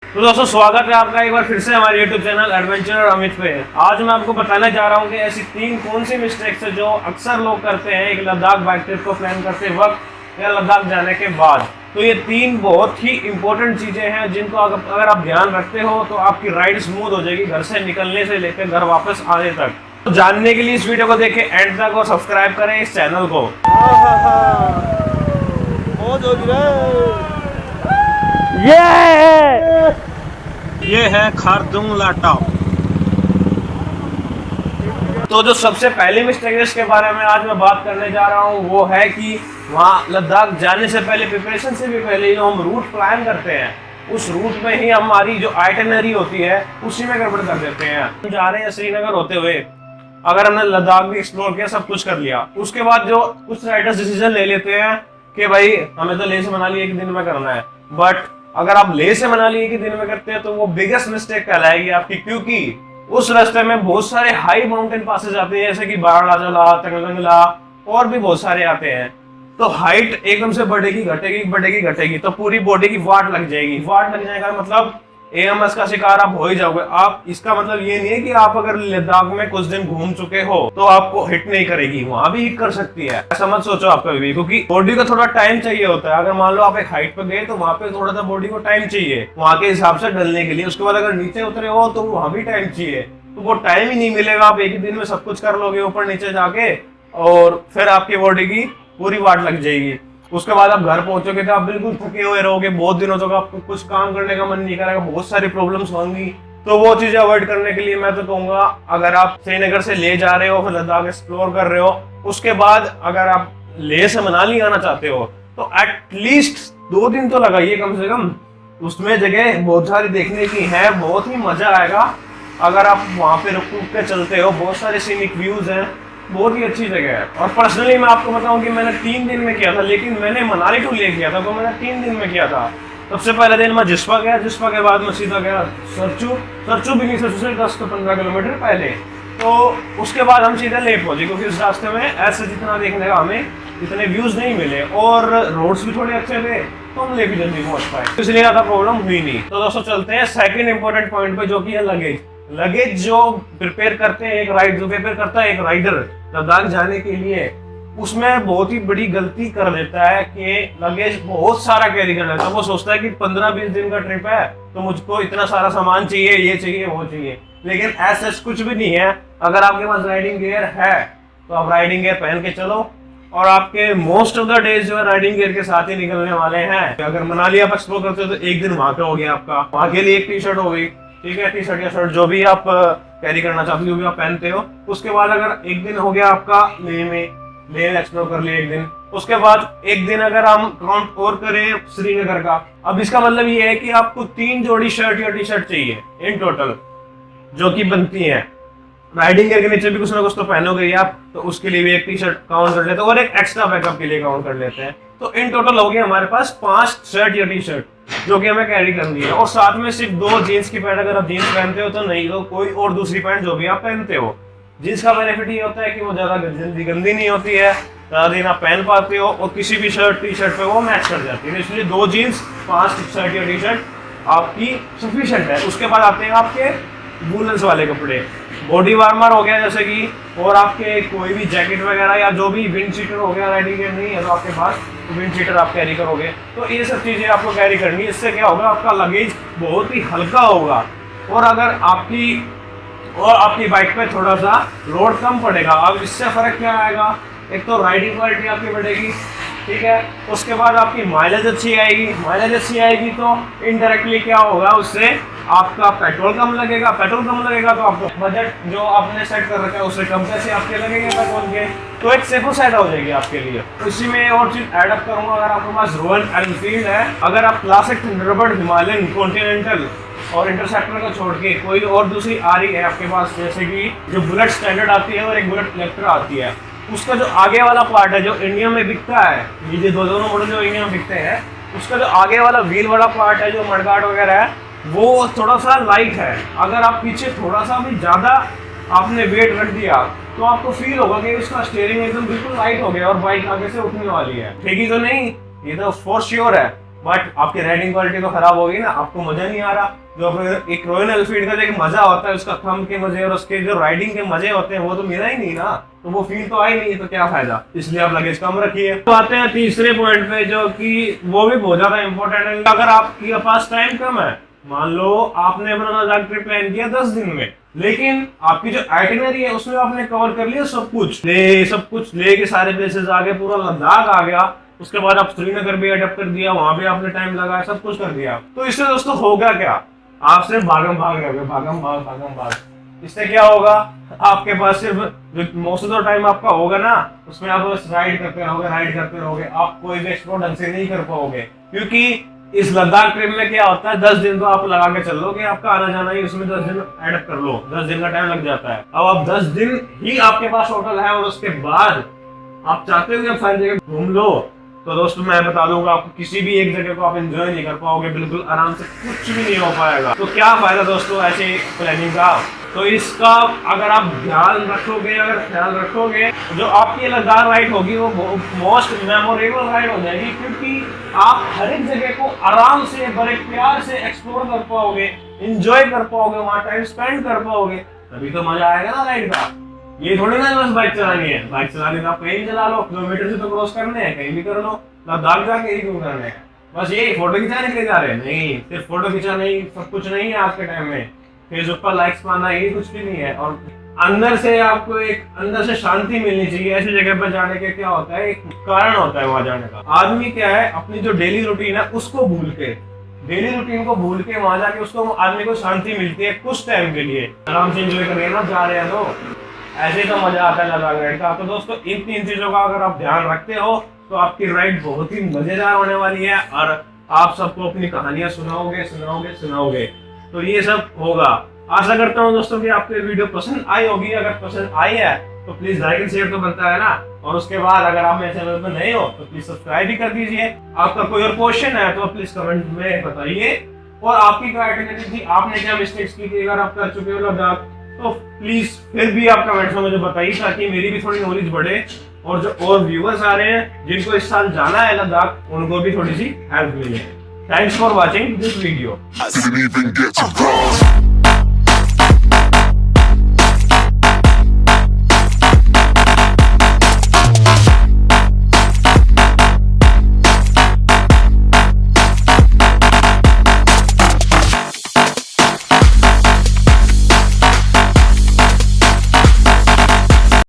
तो दोस्तों स्वागत है आपका एक बार फिर से हमारे YouTube चैनल एडवेंचर अमित पे। आज मैं आपको बताने जा रहा हूँ कि ऐसी तीन कौन सी मिस्टेक्स है जो अक्सर लोग करते हैं एक लद्दाख बाइक ट्रिप को प्लान करते वक्त या लद्दाख जाने के बाद। तो ये तीन बहुत ही इंपॉर्टेंट चीजें हैं जिनको अगर आप ध्यान रखते हो तो आपकी राइड स्मूथ हो जाएगी घर से निकलने से लेकर घर वापस आने तक। तो जानने के लिए इस वीडियो को देखें एंड तक और सब्सक्राइब करें इस चैनल को। ये है खारदुंग लाटा। तो जो सबसे पहली मिस्टेक है इसके बारे में आज मैं बात करने जा रहा हूँ वो है कि वहाँ लद्दाख जाने से पहले प्रिपरेशन से भी पहले जो हम रूट प्लान करते हैं उस रूट में ही हमारी जो आइटिनरी होती है उसी में गड़बड़ कर देते हैं। हम जा रहे हैं श्रीनगर होते हुए, अगर हमने लद्दाख भी एक्सप्लोर किया सब कुछ कर लिया, उसके बाद जो कुछ राइडर्स डिसीजन ले लेते हैं कि भाई हमें तो लेह से मनाली एक दिन में करना है, बट अगर आप लेह से मनाली एक दिन में करते हैं तो वो बिगेस्ट मिस्टेक कहलाएगी आपकी, क्योंकि उस रास्ते में बहुत सारे हाई माउंटेन पासेज आते हैं जैसे कि बारालाजला, तंगलंगला और भी बहुत सारे आते हैं। तो हाइट एकदम से बढ़ेगी घटेगी तो पूरी बॉडी की वाट लग जाएगी। वाट लग जाएगा मतलब एएमएस का शिकार आप हो ही जाओगे। आप इसका मतलब ये नहीं है कि आप अगर लद्दाख में कुछ दिन घूम चुके हो तो आपको हिट नहीं करेगी, वहां भी हिट कर सकती है, ऐसा मत सोचो आप कभी, क्योंकि बॉडी को थोड़ा टाइम चाहिए होता है। अगर मान लो आप एक हाइट पे गए तो वहां पे थोड़ा सा बॉडी को टाइम चाहिए वहां के हिसाब से ढलने के लिए। उसके बाद अगर नीचे उतरे हो तो वहां भी टाइम चाहिए, तो वो टाइम ही नहीं मिलेगा। आप एक ही दिन में सब कुछ कर लोगे ऊपर नीचे जाके और फिर आपकी बॉडी की पूरी वाट लग जाएगी। उसके बाद आप घर पहुंचोगे तो आप बिल्कुल थके हुए रहोगे, बहुत दिनों तक आपको कुछ काम करने का मन नहीं करेगा, बहुत सारी प्रॉब्लम्स होंगी। तो वो चीजें अवॉइड करने के लिए मैं तो कहूंगा अगर आप श्रीनगर से ले जा रहे हो फिर लद्दाख एक्सप्लोर कर रहे हो, उसके बाद अगर आप लेह से मनाली आना चाहते हो तो एटलीस्ट 2 दिन तो लगाइए कम से कम। उसमें जगह बहुत सारी देखने की है, बहुत ही मजा आएगा अगर आप वहां पे रुक रुक के चलते हो। बहुत सारे सीनिक व्यूज हैं, बहुत ही अच्छी जगह है। और पर्सनली मैं आपको बताऊं कि मैंने 3 दिन में किया था, लेकिन मैंने मनाली टू ले किया था तो मैंने 3 दिन में किया था। सबसे पहले दिन मैं जिस्पा गया, जिस्पा के बाद मैं सीधा गया सरचू भी नहीं, सरचू से 10 से 15 किलोमीटर पहले। तो उसके बाद हम सीधा ले पहुंचे क्योंकि उस रास्ते में ऐसे जितना देखने का हमें इतने व्यूज नहीं मिले और रोड्स भी थोड़े अच्छे थे तो हम ले भी जल्दी पहुंच पाए, इसलिए ज्यादा प्रॉब्लम हुई नहीं। तो दोस्तों चलते हैं सेकंड इंपॉर्टेंट पॉइंट पे जो कि है लगेज। लगेज जो प्रिपेयर करते हैं जो प्रिपेयर करता है एक राइडर लद्दाख जाने के लिए, उसमें बहुत ही बड़ी गलती कर देता है कि लगेज बहुत सारा कैरी कर लेता है। वो सोचता है कि 15-20 दिन का ट्रिप है तो मुझको इतना सारा सामान चाहिए, ये चाहिए वो चाहिए, लेकिन ऐसा कुछ भी नहीं है। अगर आपके पास राइडिंग गियर है तो आप राइडिंग गियर पहन के चलो और आपके मोस्ट ऑफ द डेज जो है राइडिंग गियर के साथ ही निकलने वाले हैं। अगर मनाली आप एक्सप्लोर करते हो तो एक दिन वहां पे हो गया आपका, वहां के लिए एक टी शर्ट हो गई, ठीक है, टी शर्ट या शर्ट जो भी आप कैरी करना चाहते हो जो भी आप पहनते हो। उसके बाद अगर एक दिन हो गया आपका लेह एक्सप्लोर कर लिया एक दिन, उसके बाद एक दिन अगर हम काउंट और करें श्रीनगर का, अब इसका मतलब ये है कि आपको 3 जोड़ी शर्ट या टी शर्ट चाहिए इन टोटल जो कि बनती है। राइडिंग गेयर के नीचे भी कुछ ना कुछ तो पहनोगे आप, तो उसके लिए भी एक टी शर्ट काउंट कर लेते हैं और एक एक्स्ट्रा बैकअप के लिए काउंट कर लेते हैं। तो इन टोटल हो गए हमारे पास 5 शर्ट या टी शर्ट जो कि हमें कैरी करनी है, और साथ में सिर्फ 2 जीन्स की पैंट। अगर आप जीन्स पहनते हो तो नहीं, तो कोई और दूसरी पैंट जो भी आप पहनते हो। जीन्स का बेनिफिट ये होता है कि वो ज्यादा जल्दी गंदी नहीं होती है, ज्यादा दिन आप पहन पाते हो और किसी भी शर्ट टी शर्ट पे वो मैच कर जाती है। इसलिए 2 जीन्स 5 शर्ट या टी शर्ट आपकी सफिशिएंट है। उसके बाद आते हैं आपके वूलन्स वाले कपड़े, बॉडी वार्मर हो गया जैसे कि, और आपके कोई भी जैकेट वगैरह या जो भी विंड शीटर हो गया। राइडिंग गेयर नहीं है तो आपके पास विंड शीटर आप कैरी करोगे। तो ये सब चीजें आपको कैरी करनी है। इससे क्या होगा, आपका लगेज बहुत ही हल्का होगा और अगर आपकी बाइक पे थोड़ा सा लोड कम पड़ेगा। अब इससे फर्क क्या आएगा, एक तो राइडिंग क्वालिटी आपकी बढ़ेगी, ठीक है, उसके बाद आपकी माइलेज अच्छी आएगी तो इनडायरेक्टली क्या होगा, उससे आपका पेट्रोल कम लगेगा तो आपको बजट जो आपने सेट कर रखा है उससे कम पैसे आपके लगेंगे पेट्रोल के, तो एक सेफर साइड हो जाएगी आपके लिए। तो इसी में और चीज ऐड अप करूंगा, अगर आपके पास रॉयल एनफील्ड है, अगर आप क्लासिक थंडरबर्ड, हिमालयन, कॉन्टिनेंटल और इंटरसेप्टर को छोड़ के कोई और दूसरी आ रही है आपके पास, जैसे कि जो बुलेट स्टैंडर्ड आती है और एक बुलेट इलेक्ट्रा आती है, उसका जो आगे वाला पार्ट है जो इंडिया में बिकता है, ये दोनों मॉडल जो इंडिया में बिकते हैं, उसका जो आगे वाला व्हील वाला पार्ट है जो मडगार्ड वगैरह है वो थोड़ा सा लाइट है। अगर आप पीछे थोड़ा सा भी ज्यादा आपने वेट रख दिया तो आपको फील होगा कि उसका स्टीयरिंग एकदम बिल्कुल लाइट हो गया और बाइक आगे से उठने वाली है। ठीक ही तो नहीं, ये तो फॉर श्योर है। बट आपकी राइडिंग क्वालिटी तो खराब होगी ना, आपको मजा नहीं आ रहा। जो फिर एक रॉयल एनफील्ड का जो एक मजा होता है, उसका थंब के मजे और उसके जो राइडिंग के मजे होते हैं, वो तो मिला ही नहीं ना, तो वो फील तो आई नहीं, तो क्या फायदा। इसलिए आप लगेज कम रखिए। तो आते हैं तीसरे पॉइंट पे, जो कि वो भी बहुत ज्यादा इंपॉर्टेंट है। अगर आपके पास टाइम कम है, मान लो आपने अपना लद्दाख ट्रिप प्लान किया 10 दिन में, लेकिन आपकी जो आइटिनरी है उसमें आपने कवर कर लिया सब कुछ लेके सारे प्लेसेस आ गए, पूरा लद्दाख आ गया, उसके बाद आप श्रीनगर भी अडॉप्ट कर दिया, वहां भी आपने टाइम लगाया, सब कुछ कर दिया। तो इससे दोस्तों होगा क्या, आप सिर्फ भागम भाग रहोगे, भागम भाग। इससे क्या होगा, आपके पास सिर्फ मोस्ट ऑफ द टाइम आपका होगा ना, उसमें आप बस राइड करते रहोगे, आप कोई भी एक्सप्लोर ढंग से नहीं कर पाओगे। क्योंकि इस लद्दाख ट्रिप में क्या होता है, 10 दिन तो आप लगा के चल लो कि आपका आना जाना ही, उसमें 10 दिन एडअप कर लो, 10 दिन का टाइम लग जाता है। अब आप 10 दिन ही आपके पास टोटल है, और उसके बाद आप चाहते हो कि आप सारी जगह घूम लो, तो दोस्तों मैं बता दूंगा, आपको किसी भी एक जगह को आप एंजॉय नहीं कर पाओगे, बिल्कुल आराम से कुछ भी नहीं हो पाएगा। तो क्या फायदा दोस्तों ऐसे प्लानिंग का। तो इसका अगर आप ध्यान रखोगे, अगर ख्याल रखोगे, जो आपकी लद्दाख राइड होगी वो मोस्ट मेमोरेबल राइड हो जाएगी, क्योंकि आप हर एक जगह को आराम से बड़े प्यार से एक्सप्लोर कर पाओगे, एंजॉय कर पाओगे, वहां टाइम स्पेंड कर पाओगे, तभी तो मजा आएगा ना राइड का। ये थोड़ी ना बस बाइक चलानी है, बाइक चलाने का आप कहीं भी चला लो, किलोमीटर से तो क्रॉस करने हैं, कहीं भी कर लो, लद्दाख जाके ही क्यों करने हैं, बस ये फोटो खिंचाने के लिए जा रहे हैं। नहीं, सिर्फ फोटो खिंचाना ही सब कुछ नहीं है आज के टाइम में, फेसबुक पर लाइक्स पाना ये कुछ भी नहीं है। और अंदर से आपको एक अंदर से शांति मिलनी चाहिए। ऐसी जगह पर जाने के क्या होता है, एक कारण होता है वहां जाने का। आदमी क्या है, अपनी जो डेली रूटीन है उसको भूल के, डेली रूटीन को भूल के वहां जाके उसको आदमी को शांति मिलती है कुछ टाइम के लिए, आराम से एंजॉय करिए ना, जा रहे हैं तो ऐसे तो मजा आता है लद्दाख राइड का। तो दोस्तों इन 3 चीजों का अगर आप ध्यान रखते हो तो आपकी राइड बहुत ही मजेदार होने वाली है, और आप सबको अपनी कहानियां सुनाओगे। तो ये सब होगा। आशा करता हूँ दोस्तों कि आपको ये वीडियो पसंद आई होगी। अगर पसंद आई है तो प्लीज लाइक एंड शेयर तो बनता है ना, और उसके बाद अगर आप मेरे चैनल पर नए हो तो प्लीज सब्सक्राइब भी कर दीजिए। आपका कोई और क्वेश्चन है तो प्लीज कमेंट में बताइए, और आपकी क्या आइडेंटिटी थी, आपने क्या मिस्टेक्स की थी, अगर आप कर चुके हो लद्दाख तो प्लीज फिर भी आप कमेंट्स में मुझे बताइए, ताकि मेरी भी थोड़ी नॉलेज बढ़े, और जो और व्यूअर्स आ रहे हैं जिनको इस साल जाना है लद्दाख, उनको भी थोड़ी सी हेल्प मिले। Thanks for watching this video.